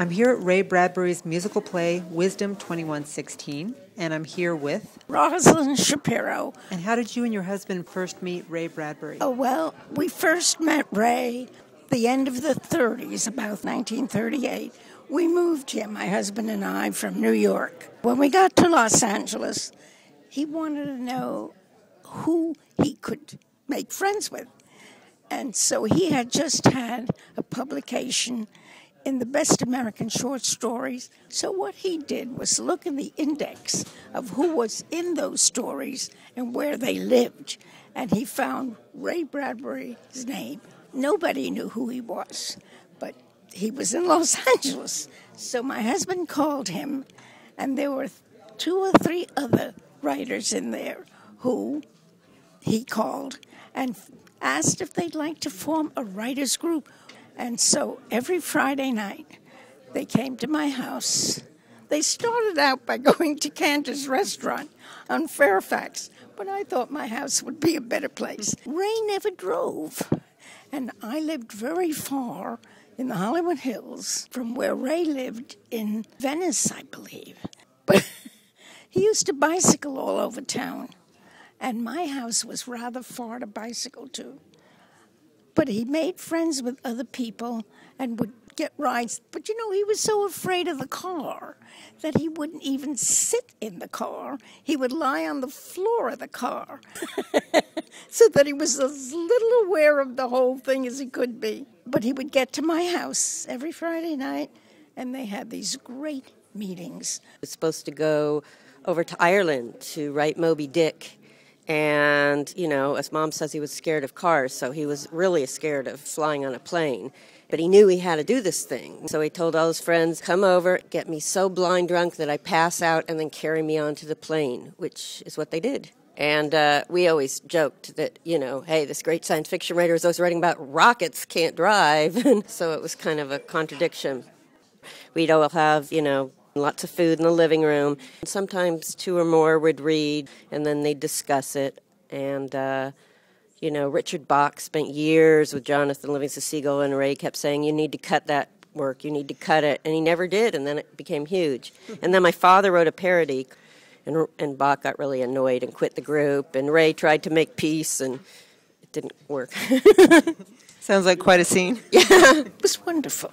I'm here at Ray Bradbury's musical play, Wisdom 2116, and I'm here with Roslyn Shapiro. And how did you and your husband first meet Ray Bradbury? Oh, well, we first met Ray the end of the 30s, about 1938. We moved here, my husband and I, from New York. When we got to Los Angeles, he wanted to know who he could make friends with. And so he had just had a publication in the Best American Short Stories. So what he did was look in the index of who was in those stories and where they lived. And he found Ray Bradbury's name. Nobody knew who he was, but he was in Los Angeles. So my husband called him, and there were 2 or 3 other writers in there who he called and asked if they'd like to form a writers group. And so every Friday night, they came to my house. They started out by going to Cantor's Restaurant on Fairfax, but I thought my house would be a better place. Ray never drove, and I lived very far in the Hollywood Hills from where Ray lived in Venice, I believe. But he used to bicycle all over town, and my house was rather far to bicycle to. But he made friends with other people and would get rides. But, you know, he was so afraid of the car that he wouldn't even sit in the car. He would lie on the floor of the car so that he was as little aware of the whole thing as he could be. But he would get to my house every Friday night, and they had these great meetings. I was supposed to go over to Ireland to write Moby Dick. And, you know, as Mom says, he was scared of cars, so he was really scared of flying on a plane. But he knew he had to do this thing. So he told all his friends, come over, get me so blind drunk that I pass out, and then carry me onto the plane, which is what they did. And we always joked that, you know, hey, this great science fiction writer is always writing about rockets can't drive. And so it was kind of a contradiction. We'd all have, you know, lots of food in the living room. Sometimes 2 or more would read, and then they'd discuss it. And, you know, Richard Bach spent years with Jonathan Livingston Seagull, and Ray kept saying, you need to cut that work, you need to cut it. And he never did, and then it became huge. And then my father wrote a parody, and Bach got really annoyed and quit the group. And Ray tried to make peace, and it didn't work. Sounds like quite a scene. Yeah. It was wonderful.